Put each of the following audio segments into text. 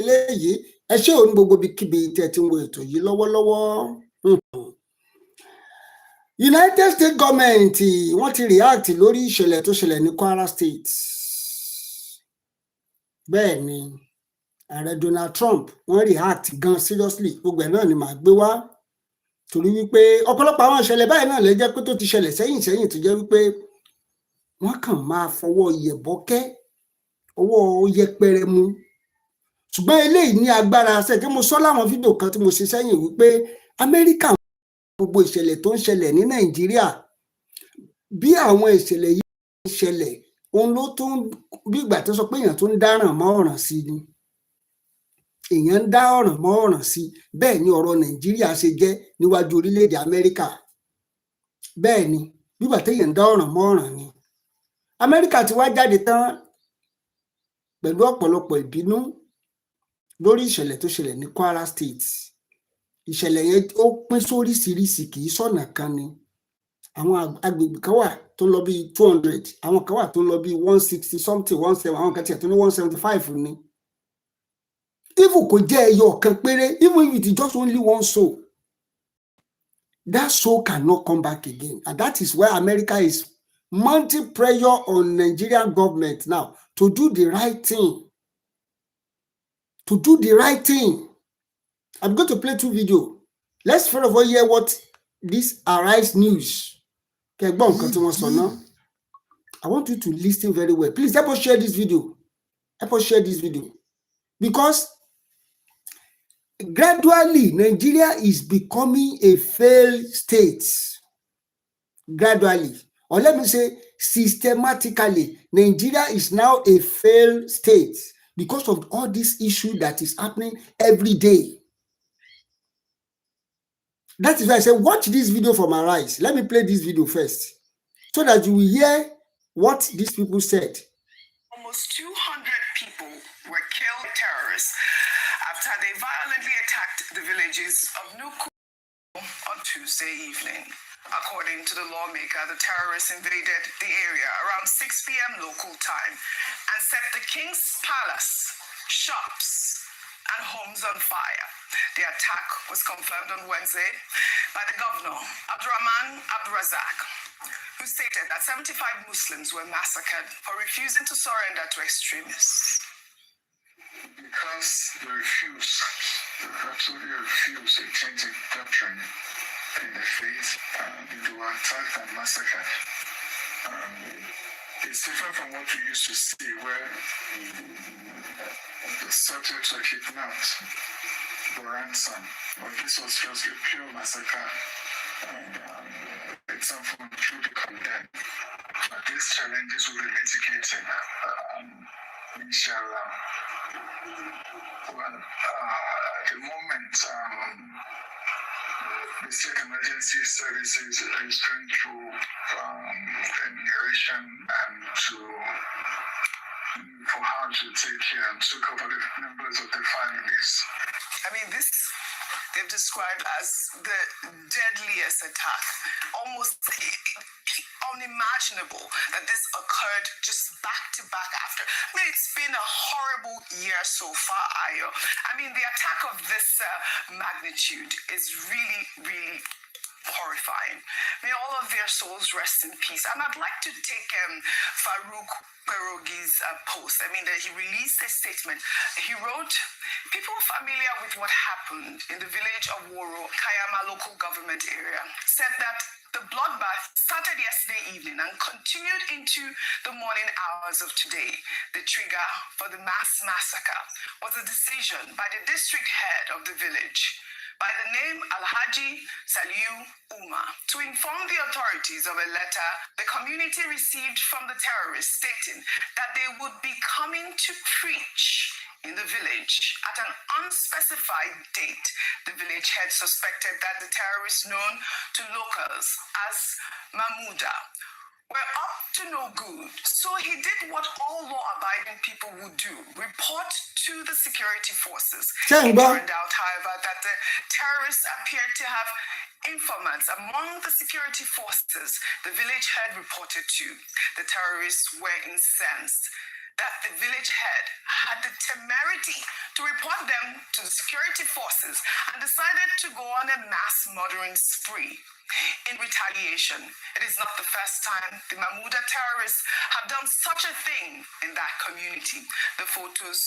eléyìí ẹ ṣé òun gbogbo ibikíbi tí ẹ ti ń wo ètò yìí lọ́wọ́lọ́wọ́. United States government wọ́n ti react lórí ìṣẹ̀lẹ̀ tó ṣẹlẹ̀ ní Kwara State. Bẹ́ẹ̀ ni ààrẹ Donald Trump wọ́n react gan seriously, gbogbo ẹ̀ náà ni màá gbé wá torí wípé ọ̀pọ̀lọpọ̀ àwọn ìṣẹ̀lẹ̀ báyìí náà lè jẹ́ pé tó ti ṣẹlẹ̀ sẹ́yìn tó jẹ́ wípé wọ́n kàn máa fọwọ́ yẹ̀bọ́kẹ́ ọwọ́ yẹpẹrẹ mu, ṣùgbọ́n eléyìí ní agbára ṣe kí mo sọ láwọn fídíò kan tí mo ṣe sẹ́yìn wípé Amẹ́ríkà gbogbo ìṣẹ̀lẹ̀ tó ń ṣẹlẹ̀ ní Nàìjíríà bí àwọn ìṣẹ̀lẹ̀ yìí ń ṣẹlẹ̀ òun ló tún bí ìgbà tó sọ pé èèyàn tó ń dáràn mọ́ ọ̀ràn sí ni èèyàn ń dá ọ̀ràn mọ́ ọ̀ràn sí, bẹ́ẹ̀ ni ọ̀rọ̀ Nàìjíríà ṣe jẹ́ níwájú orílẹ̀-èdè Amẹ́ríkà. Bẹ́ẹ̀ ni bí ìgbà téèyàn ń dá ọ̀ràn mọ́ ọ̀ràn ni. Amẹ́ríkà ti wá jáde tán pẹ̀lú ọ̀pọ̀lọpọ̀ ìbínú lórí ìṣẹ̀lẹ̀ tó ṣẹlẹ̀ ní Kwara State. Ìṣẹ̀lẹ̀ yẹn ó pín sóríṣiríṣi, kì í ṣọ̀nà kan ni. Àwọn agbègbè kan wà tó lọ bí 200, àwọn kan wà tó lọ bí 160 something 17, àwọn kan tiẹ̀ tó ní 175 ni. Even kò jẹ́ ẹyọ kan péré, even if it is just only one soul, that soul cannot come back again, and that is why America is mounting pressure on Nigerian government now to do the right thing. To do the right thing. I'm going to play 2 videos. Let's first of all hear what this Arise News. I want you to listen very well. Please help us share this video. Help us share this video. Because gradually, Nigeria is becoming a failed state. Gradually. Or let me say, systematically, Nigeria is now a failed state because of all this issue that is happening every day. That is why I say, watch this video from Arise. Let me play this video first, so that you will hear what these people said. Almost 200 people were killed by terrorists after they violently attacked the villages of Nuku on Tuesday evening. According to the lawmaker, the terrorists invaded the area around 6 p.m. local time and set the King's Palace, shops, and homes on fire. The attack was confirmed on Wednesday by the governor, Abdurrahman Abdurazak, who stated that 75 Muslims were massacred for refusing to surrender to extremists. Because they absolutely refuse a change in doctrine in the faith, they were attacked and massacred. It's different from what we used to see, where the subjects were kidnapped for ransom. But this was just a pure massacre, and it's something truly condemned. But these challenges will be mitigated, inshallah. Well, at the moment, the state emergency services is going through enumeration and for how to take care and to cover the members of the families. I mean, this they've described as the deadliest attack, almost unimaginable that this occurred just back to back after. I mean, it's been a horrible year so far, Ayo. I mean, the attack of this magnitude is really, really horrifying. May all of their souls rest in peace. And I'd like to take Farouk Perogi's post. I mean, he released a statement. He wrote, people familiar with what happened in the village of Woro, Kayama local government area, said that the bloodbath started yesterday evening and continued into the morning hours of today. The trigger for the mass massacre was a decision by the district head of the village, by the name Alhaji Saliu Uma, to inform the authorities of a letter the community received from the terrorists stating that they would be coming to preach in the village at an unspecified date. The village head suspected that the terrorists known to locals as Mahmouda were up to no good. So he did what all law-abiding people would do, report to the security forces. It turned out, however, that the terrorists appeared to have informants among the security forces the village head reported to. The terrorists were incensed. that the village head had the temerity to report them to the security forces and decided to go on a mass murdering spree. In retaliation, it is not the first time the Mahmuda terrorists have done such a thing in that community. The photos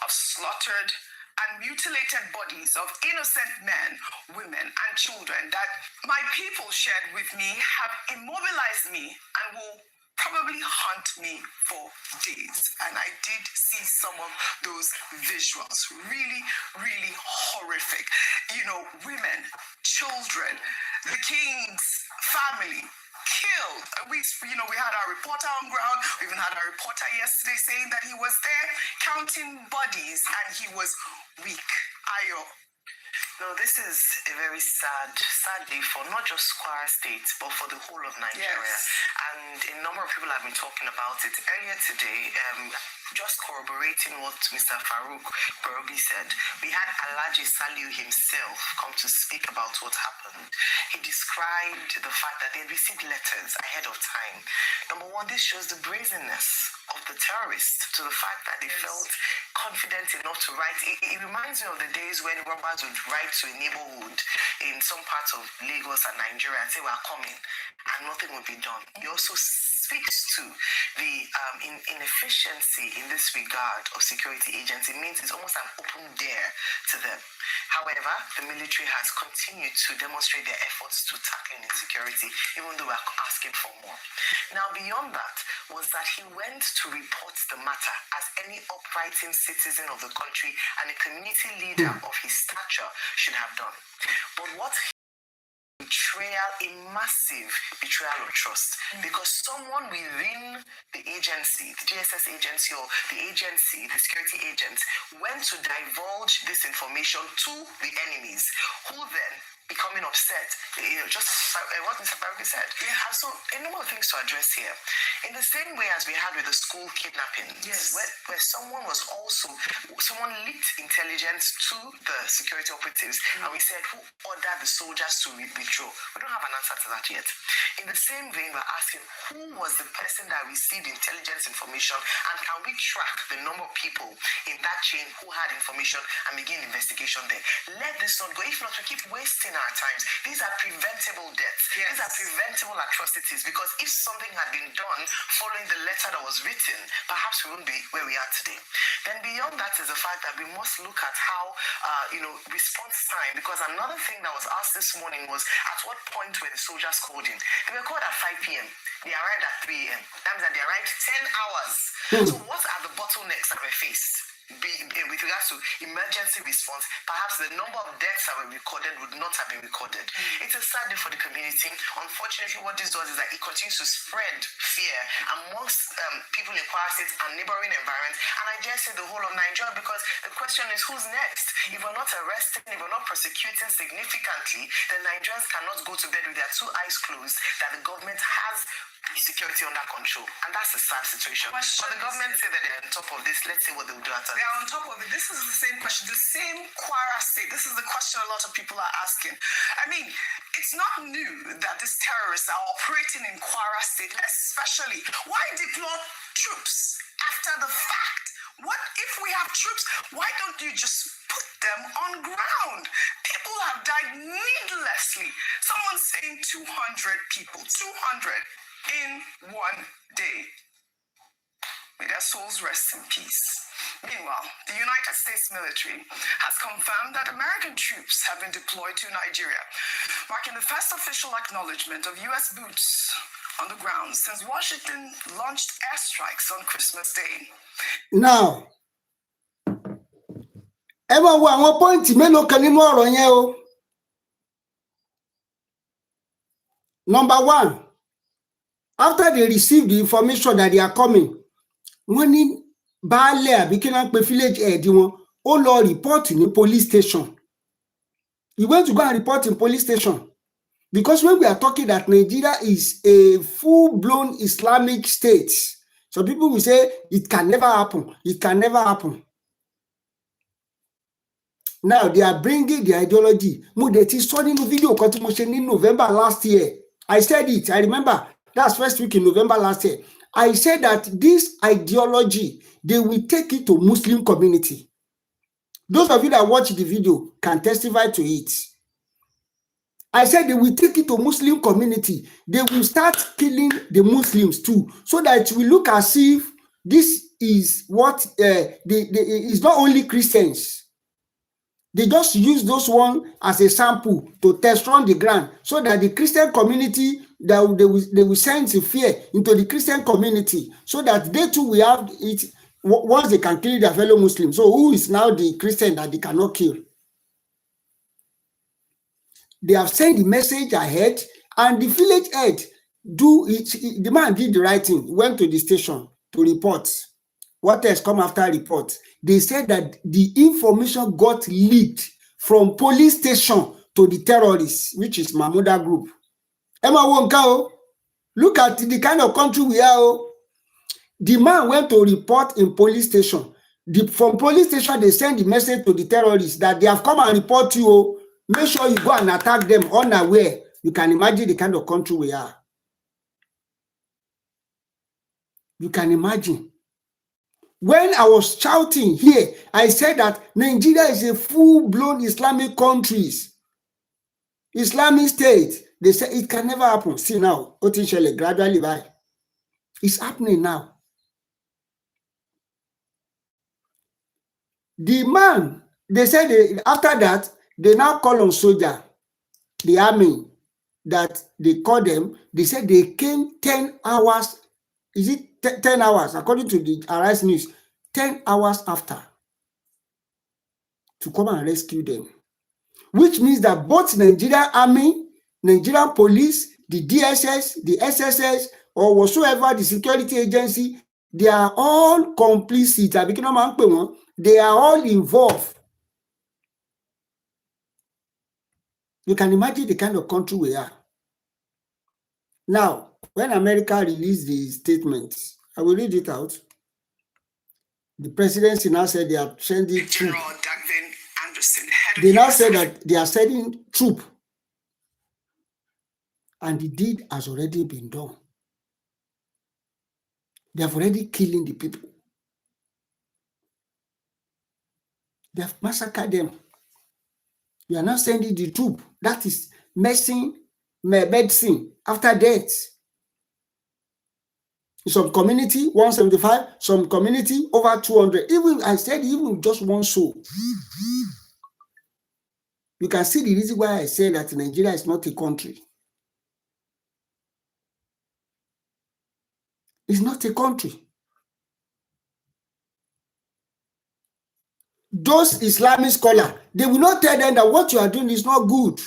of slaughtered and mutilated bodies of innocent men, women, and children that my people shared with me have immobilized me and will probably haunt me for days. And I did see some of those visuals. Really, really horrific. You know, women, children, the king's family killed. We had our reporter on ground. We even had our reporter yesterday saying that he was there counting bodies and he was weak. Ayo. No, this is a very sad day for not just Kwara State, but for the whole of Nigeria. Yes. And a number of people have been talking about it earlier today. Just corroborating what Mr. Farouk Barobi said, we had Alhaji Saliu himself come to speak about what happened. He described the fact that they received letters ahead of time. Number one, this shows the brazenness of the terrorists, to the fact that they felt confident enough to write. It reminds me of the days when robbers would write to a neighborhood in some parts of Lagos and Nigeria and say, "We're coming," and nothing would be done. It also speaks to the inefficiency in this regard of security agents. It means it's almost an open dare to them. However, the military has continued to demonstrate their efforts to tackle insecurity, even though we're asking for more. Now, beyond that, was that he went to report the matter as any upright citizen of the country and a community leader of his stature should have done. But what betrayal, a massive betrayal of trust, because someone within the agency, the GSS agency or the agency, the security agents, went to divulge this information to the enemies, who then, becoming upset, just what Mr. Barobi said. And so, a number of things to address here. In the same way as we had with the school kidnappings, where someone leaked intelligence to the security operatives, and we said, who ordered the soldiers to withdraw? We don't have an answer to that yet. In the same vein, we're asking, who was the person that received intelligence information, and can we track the number of people in that chain who had information and begin investigation there? Let this not go. If not, we keep wasting our times. These are preventable deaths. These are preventable atrocities, because if something had been done following the letter that was written, perhaps we wouldn't be where we are today. Then beyond that is the fact that we must look at how, response time, because another thing that was asked this morning was, at what point were the soldiers called in? They were called at 5 p.m. They arrived at 3 a.m. That means that they arrived 10 hours. So what are the bottlenecks that were faced? With regards to emergency response, perhaps the number of deaths that were recorded would not have been recorded. It's a sad day for the community. Unfortunately, what this does is that it continues to spread fear amongst people in Kwara State and neighboring environments, and I dare say the whole of Nigeria, because the question is, who's next? If we're not arresting, if we're not prosecuting significantly, then Nigerians cannot go to bed with their two eyes closed that the government has security under control, and that's a sad situation. But the government say that they're on top of this. Let's see what they will do after. They are on top of it. This is the same question, the same Kwara State. This is the question a lot of people are asking. I mean, it's not new that these terrorists are operating in Kwara State, especially. Why deploy troops after the fact? What if we have troops? Why don't you just put them on ground? People have died needlessly. Someone's saying 200 people. 200 in one day. May their souls rest in peace. Meanwhile, the United States military has confirmed that American troops have been deployed to Nigeria, marking the first official acknowledgement of U.S. boots on the ground since Washington launched airstrikes on Christmas Day. Now, ẹ máa wo àwọn pọ́ìntì mélòó kan nínú ọ̀rọ̀ yẹn o. Number one, after they received the information that they are coming, wọ́n ní baálẹ̀ àbí kí wọ́n pe village head wọn ó lọ report ní police station. He went to go and report in police station, because when we are talking that Nigeria is a full-blown Islamic state, so people will say it can never happen. It can never happen. Now they are bringing the ideology. Mo dẹ̀ ti sọ nínú video kan tí mo ṣe ní November last year. I said it. I remember that's first week in November last year. I said that this ideology, they will take it to Muslim community. Those of you that watch the video can testify to it. I said they will take it to Muslim community. They will start killing the Muslims too, so that it will look as if this is what it's not only Christians. They just use those one as a sample to test run the ground, so that the Christian community, that they will send fear into the Christian community, so that they too will have it once they can kill their fellow Muslims. So who is now the Christian that they cannot kill? They have sent the message ahead, and the village head the man did the right thing. He went to the station to report. What has come after report? They said that the information got leaked from police station to the terrorists, which is Mahmouda group. Emma Wonkao, look at the kind of country we are. The man went to report in police station. From police station, they send the message to the terrorists that they have come and report you. Make sure you go and attack them unaware. You can imagine the kind of country we are. You can imagine. When I was shouting here, I said that Nigeria is a full-blown Islamic country. Islamic state. They said it can never happen. See now, Otinshele gradually by. It's happening now. The man, they said after that, they now call on soldier, the army, that they call them. They said they came 10 hours. Is it 10 hours? According to the Arise News, 10 hours after to come and rescue them. Which means that both Nigerian army, Nigerian police, the DSS, the SSS, or whatsoever the security agency, they are all complicit. They are all involved. You can imagine the kind of country we are. Now, when America released the statement, I will read it out. The presidency now said they are sending troops. They now said that they are sending troops. And the deed has already been done. They have already killing the people. They have massacred them. You are now sending the troop. That is medicine after death. In some community, 175, some community, over 200. Even, I said, even just one soul. You can see the reason why I say that Nigeria is not a country. It's not a country. Those Islamic scholars, they will not tell them that what you are doing is not good.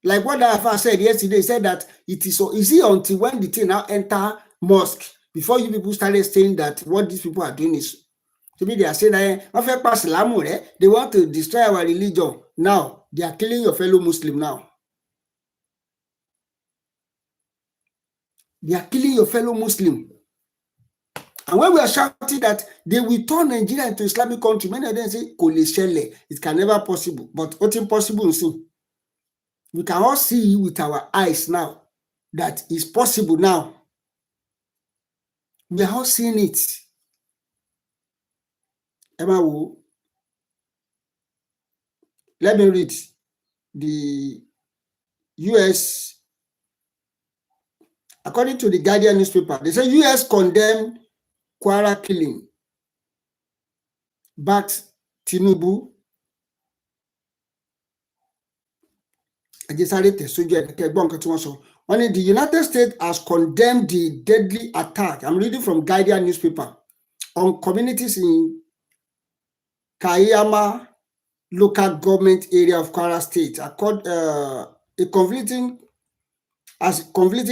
Like what I said yesterday, said that it is so easy until when the thing now enter mosque, before you people started saying that what these people are doing is, to me they are saying that they want to destroy our religion. Now, they are killing your fellow Muslim now. They are killing your fellow Muslim. And when we are shouting that they will turn Nigeria into Islamic country, many of them say, it can never possible. But what's impossible? We can all see with our eyes now that it's possible now. We are all seeing it. Emma, let me read the US. According to the Guardian newspaper, they say US condemned Kwara killing, backed Tinubu. Only the United States has condemned the deadly attack. I'm reading from Guardian newspaper on communities in Kayama local government area of Kwara State. A conflicting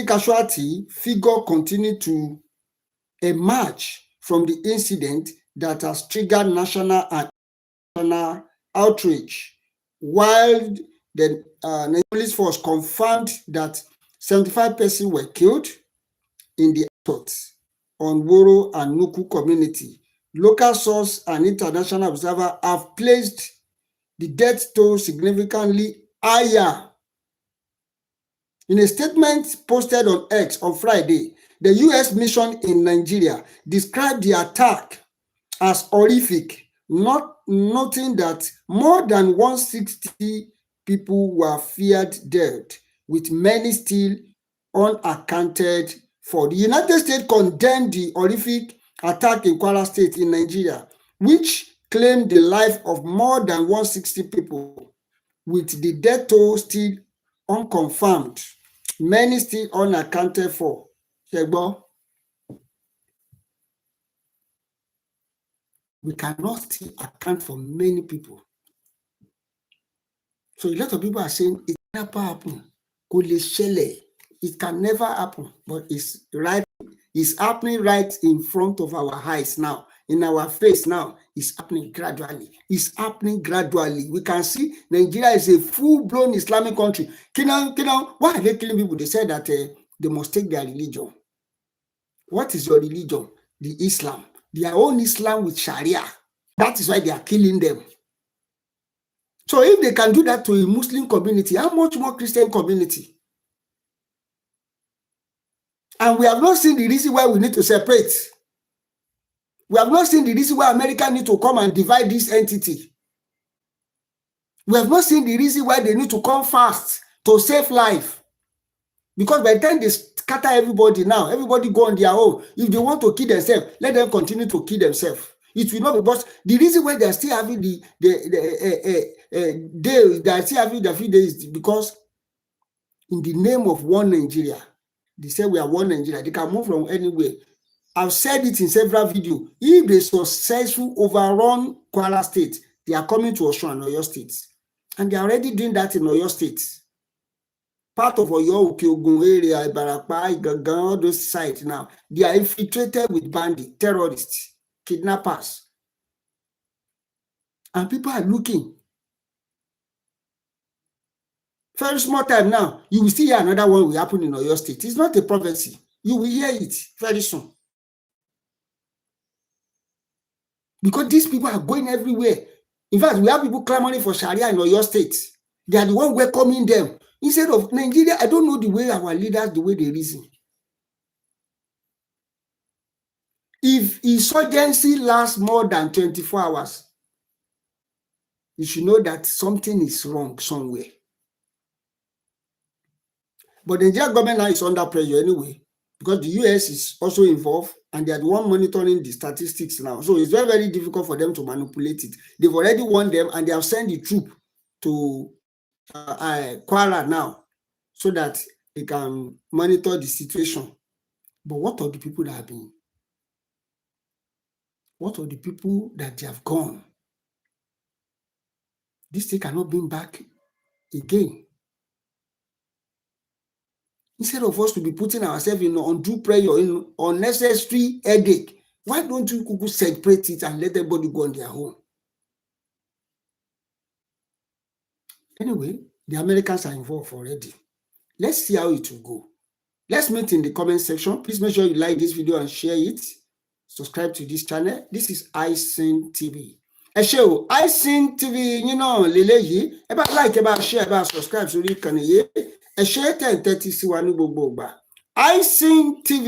casualty figure continued to emerge from the incident that has triggered national and international outrage, while the police force confirmed that 75 persons were killed in the assault on Woro and Nuku community. Local source and international observer have placed the death toll significantly higher. In a statement posted on X on Friday, The US mission in Nigeria described the attack as horrific, not noting that more than 160 people were feared dead, with many still unaccounted for. The United States condemned the horrific attack in Kwara State in Nigeria, which claimed the life of more than 160 people, with the death toll still unconfirmed, many still unaccounted for. Shegbo, we cannot still account for many people. So a lot of people are saying it never happen. It can never happen, but it's right. It's happening right in front of our eyes now, in our face now. It's happening gradually. It's happening gradually. We can see Nigeria is a full-blown Islamic country. Why are they killing people? They said that they must take their religion. What is your religion? The Islam. Their own Islam with Sharia. That is why they are killing them. So if they can do that to a Muslim community, how much more Christian community? And we have not seen the reason why we need to separate. We have not seen the reason why America need to come and divide this entity. We have not seen the reason why they need to come fast to save life. Because by the time they scatter everybody now, everybody go on their own. If they want to kill themselves, let them continue to kill themselves. It will not be, but the reason why they are still having the few days because in the name of one Nigeria, they say we are one Nigeria. They can move from anywhere. I've said it in several videos. If they successful overrun Kwara State, they are coming to Osun and Oyo State. And they are already doing that in Oyo State. Part of Oyo, Okeogun area, Ibarapa, Igagan, all those sites now, they are infiltrated with bandits, terrorists, kidnappers. And people are looking. Very small time now, you will see another one will happen in Oyo State. It's not a prophecy. You will hear it very soon. Because these people are going everywhere. In fact, we have people clamoring for Sharia in Oyo State. They are the one welcoming them. Instead of Nigeria, I don't know the way our leaders, the way they reason. If insurgency lasts more than 24 hours, you should know that something is wrong somewhere. But the Nigerian government now is under pressure anyway, because the US is also involved and they are the one monitoring the statistics now. So it's very, very difficult for them to manipulate it. They've already warned them and they have sent the troop to Kwara now so that they can monitor the situation. But what of the people that have been? What of the people that they have gone? This thing cannot bring back again. Instead of us to be putting ourselves in undue pressure, in unnecessary headache, why don't you separate it and let everybody go on their own? Anyway, the Americans are involved already. Let's see how it will go. Let's meet in the comment section. Please make sure you like this video and share it. Subscribe to this channel. This is iSeen TV. iSeen TV, leleyi. Eba like, eba share, eba subscribe so you can hear. Ẹ ṣé tẹ́ ń tẹ́tí sí wa ní gbogbo ìgbà. iSeen TV.